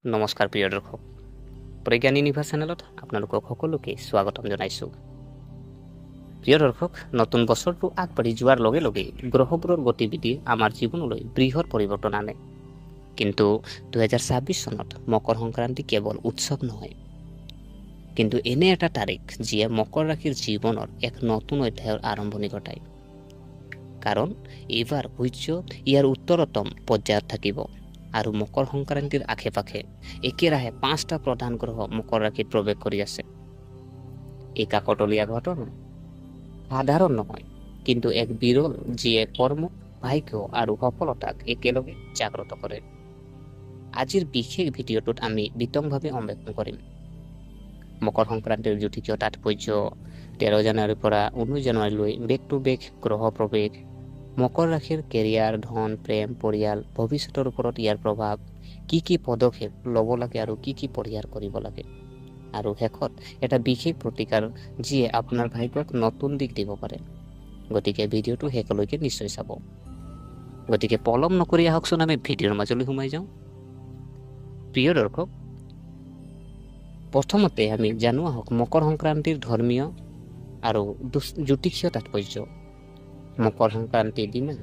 নমস্কাৰ প্ৰিয় দৰ্শক, প্ৰজ্ঞান ইউনিভাৰ্ছ চেনেলত আপোনালোকক সকলোকে স্বাগতম জনাইছোঁ। প্ৰিয় দৰ্শক, নতুন বছৰটো আগবাঢ়ি যোৱাৰ লগে লগে গ্ৰহবোৰৰ গতিবিধি আমাৰ জীৱনলৈ বৃহৎ পৰিৱৰ্তন আনে। কিন্তু 2026 চনত মকৰ সংক্ৰান্তি কেৱল উৎসৱ নহয়, কিন্তু এনে এটা তাৰিখ যিয়ে মকৰ ৰাশিৰ জীৱনৰ এক নতুন অধ্যায়ৰ আৰম্ভণি ঘটায়। কাৰণ এইবাৰ সূৰ্য ইয়াৰ উত্তৰতম পৰ্যায়ত থাকিব আৰু মকৰ সংক্ৰান্তিৰ আশে পাশে একেৰাহে 5টা প্ৰধান গ্ৰহ মকৰ ৰাশিত প্ৰৱেশ কৰি আছে। এই কাকতলীয়া ঘটনা সাধাৰণ নহয়, কিন্তু এক বিৰল যিয়ে কৰ্ম, ভাগ্য আৰু সফলতাক একেলগে জাগ্ৰত কৰে। আজিৰ বিশেষ ভিডিঅ'টোত আমি বিতংভাৱে অন্বেষণ কৰিম মকৰ সংক্ৰান্তিৰ জ্যোতিষীয় তাৎপৰ্য, 13 জানুৱাৰীৰ পৰা 19 জানুৱাৰীলৈ বেক টু বেক গ্ৰহ প্ৰৱেশ, মকৰ ৰাশিৰ কেৰিয়াৰ, ধন, প্ৰেম, পৰিয়াল, ভৱিষ্যতৰ ওপৰত ইয়াৰ প্ৰভাৱ, কি কি পদক্ষেপ ল'ব লাগে আৰু কি কি পৰিহাৰ কৰিব লাগে, আৰু শেষত এটা বিশেষ প্ৰতিকাৰ যিয়ে আপোনাৰ ভাগ্যক নতুন দিশ দিব পাৰে। গতিকে ভিডিঅ'টো শেষলৈকে নিশ্চয় চাব। গতিকে পলম নকৰি আহকচোন আমি ভিডিঅ'ৰ মাজলৈ সোমাই যাওঁ। প্ৰিয় দৰ্শক, প্ৰথমতে আমি জানো আহক মকৰ সংক্ৰান্তিৰ ধৰ্মীয় আৰু জ্যোতিষীয় তাৎপৰ্য। মকৰ সংক্ৰান্তিৰ দিনা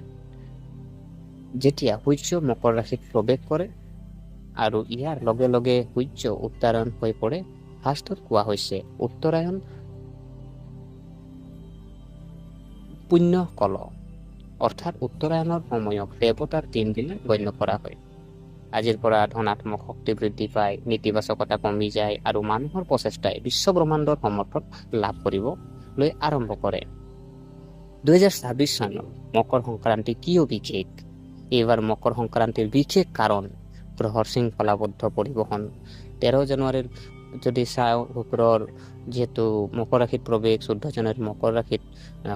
যেতিয়া সূৰ্য মকৰ ৰাশিত প্ৰৱেশ কৰে আৰু ইয়াৰ লগে লগে সূৰ্য উত্তৰায়ণ হৈ পৰে, শাস্ত্ৰত কোৱা হৈছে উত্তৰায়ণ পুণ্য কল, অৰ্থাৎ উত্তৰায়ণৰ সময়ক দেৱতাৰ দিন বুলি গণ্য কৰা হয়। আজিৰ পৰা ধনাত্মক শক্তি বৃদ্ধি পায়, নেতিবাচকতা কমি যায় আৰু মানুহৰ প্ৰচেষ্টাই বিশ্বব্ৰহ্মাণ্ডৰ সমৰ্থন লাভ কৰিবলৈ আৰম্ভ কৰে। 2026 চনৰ মকৰ সংক্ৰান্তি কিয় বিশেষ? এইবাৰ মকৰ সংক্ৰান্তিৰ বিশেষ কাৰণ গ্ৰহৰ শৃংখলাবদ্ধ পৰিবহন। 13 জানুৱাৰীৰ যদি চাওঁ শুক্ৰৰ যিহেতু মকৰ ৰাশিত প্ৰৱেশ, 14 জানুৱাৰীত মকৰ ৰাশিত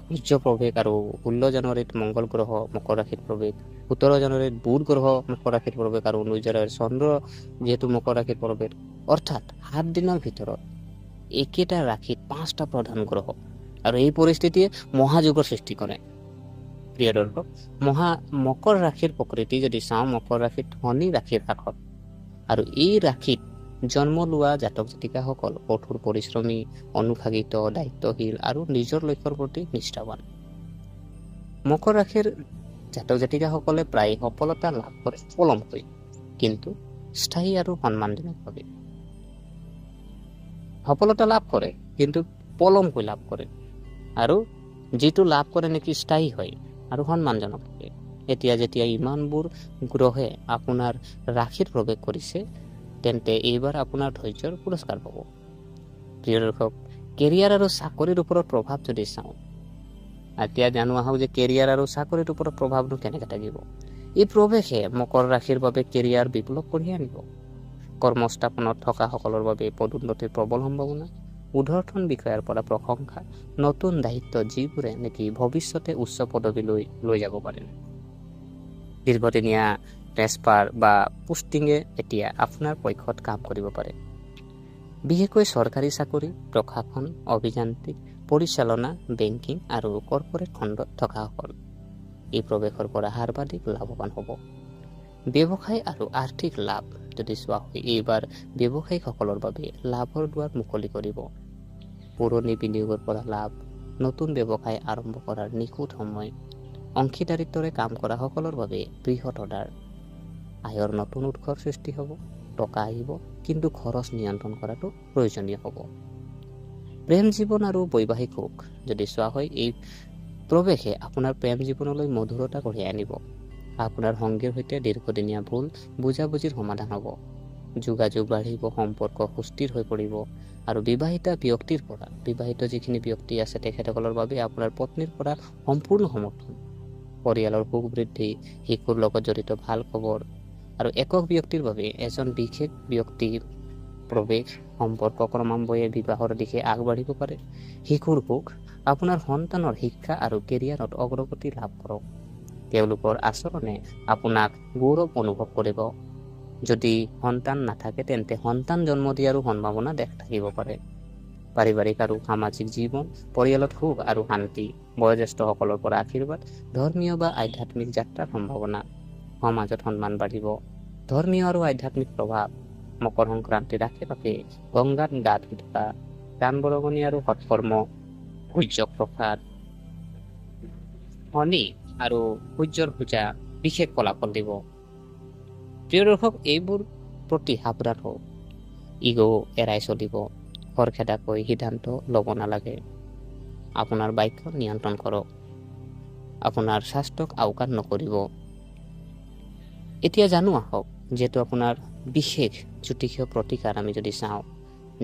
সূৰ্য প্ৰৱেশ আৰু 16 জানুৱাৰীত মংগল গ্ৰহ মকৰ ৰাশিত প্ৰৱেশ, 17 জানুৱাৰীত বুধ গ্ৰহ মকৰ ৰাশিত প্ৰৱেশ আৰু 19 জানুৱাৰীত চন্দ্ৰ যিহেতু মকৰ ৰাশিত প্ৰৱেশ, অৰ্থাৎ 7 দিনৰ ভিতৰত একেটা ৰাশিত 5টা প্ৰধান গ্ৰহ, আৰু এই পৰিস্থিতিয়ে মহাযুগৰ সৃষ্টি কৰে। প্ৰিয় দৰ্শক, মকৰ ৰাশিৰ প্ৰকৃতি যদি চাওঁ, মকৰ ৰাশিত শনি ৰাশিৰ কাষত, আৰু এই ৰাশিত জন্ম লোৱা জাতক জাতিকাসকল কঠোৰ পৰিশ্ৰমী, অনুশাসিত, দায়িত্বশীল আৰু নিজৰ লক্ষ্যৰ প্ৰতি নিষ্ঠাৱান। মকৰ ৰাশিৰ জাতক জাতিকাসকলে প্ৰায় সফলতা লাভ কৰে পলমকৈ, কিন্তু স্থায়ী আৰু সন্মানজনকভাৱে। সফলতা লাভ কৰে কিন্তু পলমকৈ লাভ কৰে, আৰু যিটো লাভ কৰে নেকি স্থায়ী হয় আৰু সন্মানজনক থাকে। এতিয়া যেতিয়া ইমানবোৰ গ্ৰহে আপোনাৰ ৰাশিত প্ৰৱেশ কৰিছে, তেন্তে এইবাৰ আপোনাৰ ধৈৰ্যৰ পুৰস্কাৰ পাব। প্ৰিয় দৰ্শক, কেৰিয়াৰ আৰু চাকৰিৰ ওপৰত প্ৰভাৱ যদি চাওঁ, এতিয়া জানো আহক যে কেৰিয়াৰ আৰু চাকৰিৰ ওপৰত প্ৰভাৱটো কেনেকৈ থাকিব। এই প্ৰৱেশে মকৰ ৰাশিৰ বাবে কেৰিয়াৰ বিপ্লৱ কঢ়িয়াই আনিব। কৰ্মস্থাপনত থকা সকলৰ বাবে পদোন্নতিৰ প্ৰবল সম্ভাৱনা, ঊৰ্ধ্বতন বিষয়াৰ পৰা প্ৰশংসা, নতুন দায়িত্ব যিবোৰে নেকি ভৱিষ্যতে উচ্চ পদবীলৈ লৈ যাব পাৰে। দীৰ্ঘদিনীয়া ট্ৰেন্সফাৰ বা পোষ্টিঙে এতিয়া আপোনাৰ পক্ষত কাম কৰিব পাৰে। বিশেষকৈ চৰকাৰী চাকৰি, প্ৰশাসন, অভিযান্ত্ৰিক, পৰিচালনা, বেংকিং আৰু কৰ্পৰেট খণ্ডত থকাসকল এই প্ৰৱেশৰ পৰা সৰ্বাধিক লাভৱান হ'ব। ব্যৱসায় আৰু আৰ্থিক লাভ যদি চোৱা হয়, এইবাৰ ব্যৱসায়িকসকলৰ বাবে লাভৰ দুৱাৰ মুকলি কৰিব। পুৰণি বিনিয়োগৰ পৰা লাভ, নতুন ব্যৱসায় আৰম্ভ কৰাৰ নিখুঁত সময়, অংশীদাৰিত্বৰে কাম কৰা সকলৰ বাবে বৃহৎ অৰ্ডাৰ, আয়ৰ নতুন উৎসৰ সৃষ্টি হ'ব, টকা আহিব, কিন্তু খৰচ নিয়ন্ত্ৰণ কৰাটো প্ৰয়োজনীয় হ'ব। প্ৰেম জীৱন আৰু বৈবাহিক সুখ যদি চোৱা হয়, এই প্ৰৱেশে আপোনাৰ প্ৰেম জীৱনলৈ মধুৰতা কঢ়িয়াই আনিব। আপোনাৰ সংগীৰ সৈতে দীৰ্ঘদিনীয়া ভুল বুজাবুজিৰ সমাধান হ'ব, যোগাযোগ বাঢ়িব, সম্পৰ্ক সুস্থিৰ হৈ পৰিব, আৰু বিবাহিত যিখিনি ব্যক্তি আছে তেখেতসকলৰ বাবে আপোনাৰ পত্নীৰ পৰা সম্পূৰ্ণ সমৰ্থন, পৰিয়ালৰ সুখ বৃদ্ধি, শিশুৰ লগত জড়িত ভাল খবৰ, আৰু একক ব্যক্তিৰ বাবে এজন বিশেষ ব্যক্তিৰ প্ৰৱেশ, সম্পৰ্ক ক্ৰমান্বয়ে বিবাহৰ দিশে আগবাঢ়িব পাৰে। শিশুৰ সুখ, আপোনাৰ সন্তানৰ শিক্ষা আৰু কেৰিয়াৰত অগ্ৰগতি লাভ কৰক। তেওঁলোকৰ আচৰণে আপোনাক গৌৰৱ অনুভৱ কৰিব। যদি সন্তান নাথাকে, তেন্তে সন্তান জন্ম দিয়াৰো সম্ভাৱনা থাকিব পাৰে। পাৰিবাৰিক আৰু সামাজিক জীৱন, পৰিয়ালত সুখ আৰু শান্তি, বয়োজ্যেষ্ঠসকলৰ পৰা আশীৰ্বাদ, ধৰ্মীয় বা আধ্যাত্মিক যাত্ৰাৰ সম্ভাৱনা, সমাজত সন্মান বাঢ়িব। ধৰ্মীয় আৰু আধ্যাত্মিক প্ৰভাৱ, মকৰ সংক্ৰান্তিৰ আশে পাশে গংগাত গা ধুই থকা, দান বৰঙণি আৰু সৎকৰ্ম, সূৰ্য প্ৰসাদ, শনি আৰু সূৰ্যৰ পূজা বিশেষ ফলাফল দিব। প্ৰিয় দৰ্শক, এইবোৰ প্ৰতি সাৱধান হওক, ইগ' এৰাই চলিব, খৰখেদাকৈ সিদ্ধান্ত ল'ব নালাগে। আপোনাৰ বাক্য নিয়ন্ত্ৰণ কৰক, আপোনাৰ স্বাস্থ্যক আওকাণ নকৰিব। এতিয়া জানো আহক, যিহেতু আপোনাৰ বিশেষ জ্যোতিষীয় প্ৰতিকাৰ আমি যদি চাওঁ,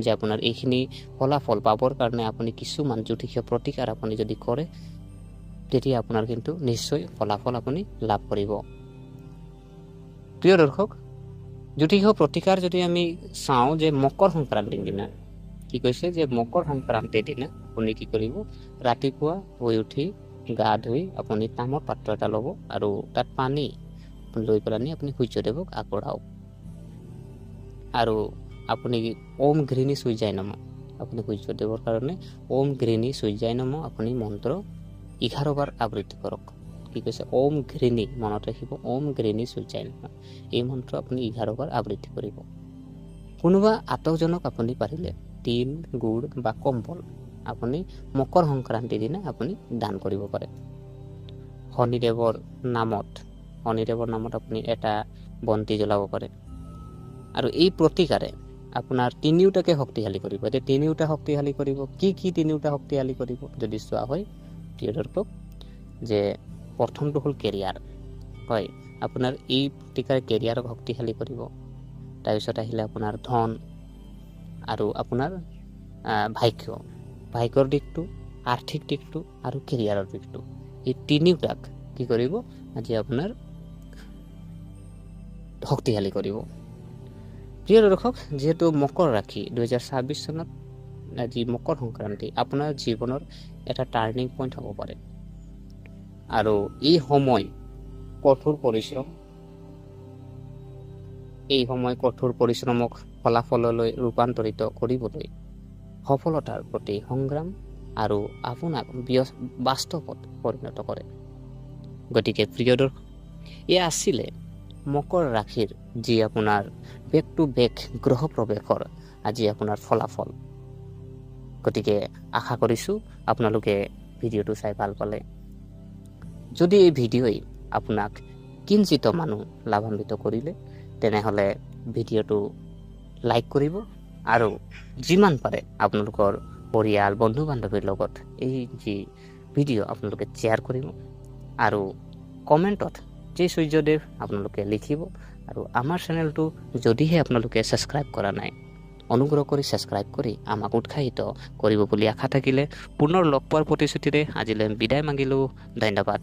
যে আপোনাৰ এইখিনি ফলাফল পাবৰ কাৰণে আপুনি কিছুমান জ্যোতিষীয় প্ৰতিকাৰ আপুনি যদি কৰে, তেতিয়া আপোনাৰ কিন্তু নিশ্চয় ফলাফল আপুনি লাভ কৰিব। প্ৰিয় দৰ্শক, জ্যোতিষীয় প্ৰতিকাৰ যদি আমি চাওঁ, যে মকৰ সংক্ৰান্তিৰ দিনা কি কৈছে, যে মকৰ সংক্ৰান্তিৰ দিনা আপুনি কি কৰিব, ৰাতিপুৱা শুই উঠি গা ধুই আপুনি তামৰ পাত্ৰ এটা ল'ব আৰু তাত পানী লৈ পেলাই আপুনি সূৰ্যদেৱক আগবঢ়াওক। আৰু আপুনি ওম ঘৃণী সূৰ্যায় নমঃ, আপুনি সূৰ্যদেৱৰ কাৰণে ওম ঘৃণী সূৰ্যায় নমঃ আপুনি মন্ত্ৰ 11 বাৰ আবৃত্তি কৰক। কি কৈছে, ওম ঘৃণী, মনত ৰাখিব, ওম ঘৃণী সূৰ্যায় নমঃ। এই মন্ত্ৰ আপুনি 11 বাৰ আবৃত্তি কৰিব। কোনোবা আটকজনক আপুনি পাৰিলে তিল, গুড় বা কম্বল আপুনি মকৰ সংক্ৰান্তিৰ দিনা আপুনি দান কৰিব পাৰে। শনিদেৱৰ নামত আপুনি এটা বন্তি জ্বলাব পাৰে। আৰু এই প্ৰতিকাৰে আপোনাৰ তিনিওটাকে শক্তিশালী কৰিব। এতিয়া তিনিওটা শক্তিশালী কৰিব, কি তিনিওটা শক্তিশালী কৰিব যদি চোৱা হয় প্ৰিয় দৰ্শক, যে প্ৰথমটো হ'ল কেৰিয়াৰ। হয়, আপোনাৰ এই প্ৰতিকাৰে কেৰিয়াৰক শক্তিশালী কৰিব। তাৰপিছত আহিলে আপোনাৰ ধন আৰু আপোনাৰ ভাগ্যৰ দিশটো, আৰ্থিক দিশটো আৰু কেৰিয়াৰৰ দিশটো, এই তিনিওটাক কি কৰিব, আজি আপোনাৰ শক্তিশালী কৰিব। প্ৰিয় দৰ্শক, যিহেতু মকৰ ৰাশি 2026 চনত আজি মকৰ সংক্ৰান্তি আপোনাৰ জীৱনৰ এটা টাৰ্ণিং পইণ্ট হ'ব পাৰে। আৰু এই সময় কঠোৰ পৰিশ্ৰমক ফলাফললৈ ৰূপান্তৰিত কৰিবলৈ, সফলতাৰ প্ৰতি সংগ্ৰাম আৰু আপোনাক বাস্তৱত পৰিণত কৰে। গতিকে প্ৰিয় দৰ্শক, এয়া আছিলে মকৰ ৰাশিৰ যি আপোনাৰ বেক টু বেক গ্ৰহ প্ৰৱেশৰ আজি আপোনাৰ ফলাফল। গতিকে আশা কৰিছোঁ আপোনালোকে ভিডিঅ'টো চাই ভাল পালে। যদি এই ভিডিঅ'ই আপোনাক কিঞ্চিত মানুহ লাভান্বিত কৰিলে, তেনেহ'লে ভিডিঅ'টো লাইক কৰিব আৰু যিমান পাৰে আপোনালোকৰ পৰিয়াল, বন্ধু বান্ধৱীৰ লগত এই যি ভিডিঅ' আপোনালোকে শ্বেয়াৰ কৰিব। আৰু কমেণ্টত জয় সূৰ্যদেৱ আপোনালোকে লিখিব। আৰু আমাৰ চেনেলটো যদিহে আপোনালোকে ছাবস্ক্ৰাইব কৰা নাই, অনুগ্ৰহ কৰি ছাবস্ক্ৰাইব কৰি আমাক উৎসাহিত কৰিব বুলি আশা থাকিলে পুনৰ লগ পোৱাৰ প্ৰতিশ্ৰুতিৰে আজিলৈ বিদায় মাগিলোঁ। ধন্যবাদ।